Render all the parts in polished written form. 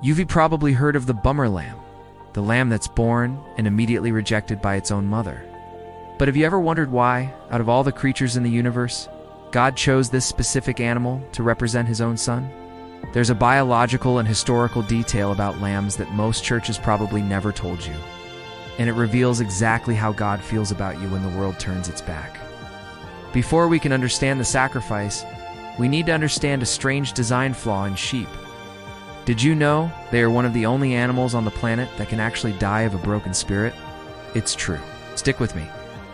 You've probably heard of the bummer lamb, the lamb that's born and immediately rejected by its own mother. But have you ever wondered why, out of all the creatures in the universe, God chose this specific animal to represent his own son? There's a biological and historical detail about lambs that most churches probably never told you, and it reveals exactly how God feels about you when the world turns its back. Before we can understand the sacrifice, we need to understand a strange design flaw in sheep. Did you know they are one of the only animals on the planet that can actually die of a broken spirit? It's true. Stick with me,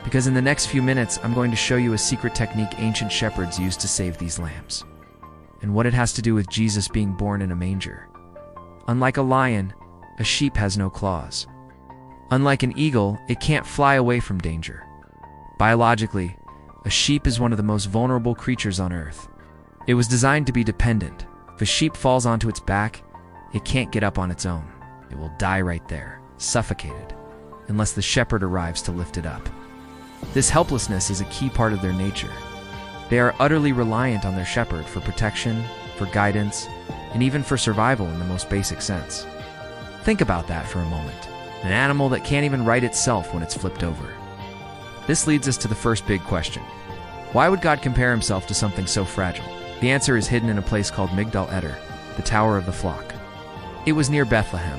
because in the next few minutes, I'm going to show you a secret technique ancient shepherds used to save these lambs, and what it has to do with Jesus being born in a manger. Unlike a lion, a sheep has no claws. Unlike an eagle, it can't fly away from danger. Biologically, a sheep is one of the most vulnerable creatures on earth. It was designed to be dependent. If a sheep falls onto its back, it can't get up on its own. It will die right there, suffocated, unless the shepherd arrives to lift it up. This helplessness is a key part of their nature. They are utterly reliant on their shepherd for protection, for guidance, and even for survival in the most basic sense. Think about that for a moment. An animal that can't even right itself when it's flipped over. This leads us to the first big question. Why would God compare himself to something so fragile? The answer is hidden in a place called Migdal Eder, the Tower of the Flock. It was near Bethlehem,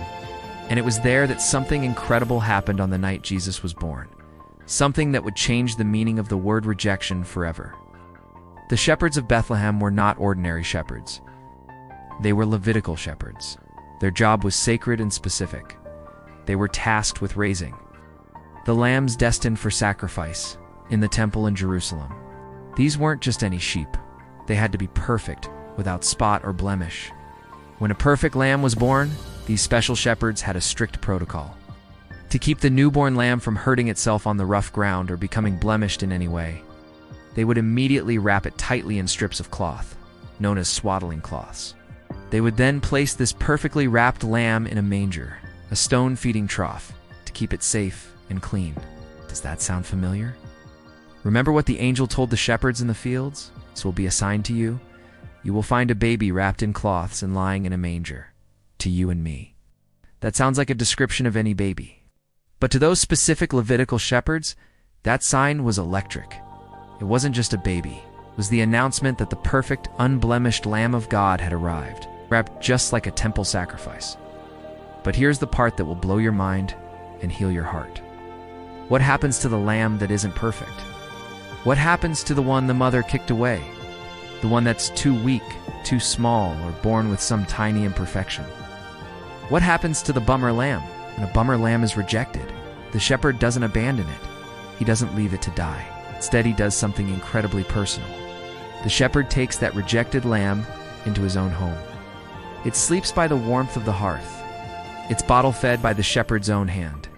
and it was there that something incredible happened on the night Jesus was born. Something that would change the meaning of the word rejection forever. The shepherds of Bethlehem were not ordinary shepherds. They were Levitical shepherds. Their job was sacred and specific. They were tasked with raising the lambs destined for sacrifice in the temple in Jerusalem. These weren't just any sheep. They had to be perfect, without spot or blemish. When a perfect lamb was born, these special shepherds had a strict protocol. To keep the newborn lamb from hurting itself on the rough ground or becoming blemished in any way, they would immediately wrap it tightly in strips of cloth, known as swaddling cloths. They would then place this perfectly wrapped lamb in a manger, a stone feeding trough, to keep it safe and clean. Does that sound familiar? Remember what the angel told the shepherds in the fields? This will be a sign to you. You will find a baby wrapped in cloths and lying in a manger, to you and me. That sounds like a description of any baby. But to those specific Levitical shepherds, that sign was electric. It wasn't just a baby. It was the announcement that the perfect, unblemished Lamb of God had arrived, wrapped just like a temple sacrifice. But here's the part that will blow your mind and heal your heart. What happens to the lamb that isn't perfect? What happens to the one the mother kicked away? The one that's too weak, too small, or born with some tiny imperfection? What happens to the bummer lamb when a bummer lamb is rejected? The shepherd doesn't abandon it. He doesn't leave it to die. Instead, he does something incredibly personal. The shepherd takes that rejected lamb into his own home. It sleeps by the warmth of the hearth. It's bottle-fed by the shepherd's own hand.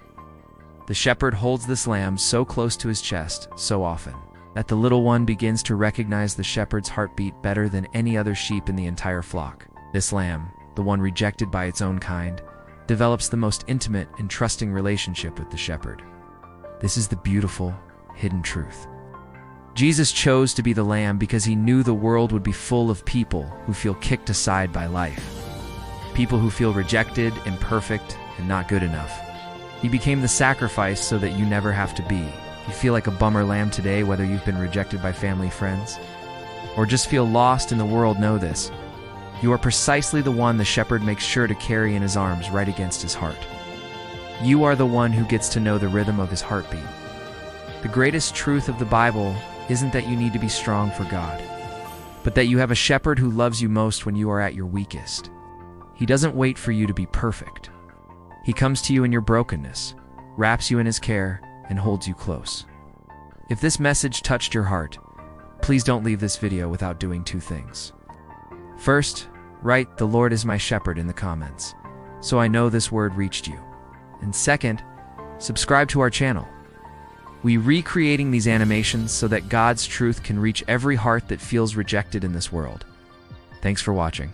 The shepherd holds this lamb so close to his chest so often that the little one begins to recognize the shepherd's heartbeat better than any other sheep in the entire flock. This lamb, the one rejected by its own kind, develops the most intimate and trusting relationship with the shepherd. This is the beautiful, hidden truth. Jesus chose to be the lamb because he knew the world would be full of people who feel kicked aside by life. People who feel rejected, imperfect, and not good enough. He became the sacrifice so that you never have to be. If you feel like a bummer lamb today, whether you've been rejected by family, friends, or just feel lost in the world, know this. You are precisely the one the shepherd makes sure to carry in his arms right against his heart. You are the one who gets to know the rhythm of his heartbeat. The greatest truth of the Bible isn't that you need to be strong for God, but that you have a shepherd who loves you most when you are at your weakest. He doesn't wait for you to be perfect. He comes to you in your brokenness, wraps you in his care, and holds you close. If this message touched your heart, please don't leave this video without doing two things. First, write "The Lord is my shepherd" in the comments, so I know this word reached you. And second, subscribe to our channel. We're recreating these animations so that God's truth can reach every heart that feels rejected in this world. Thanks for watching.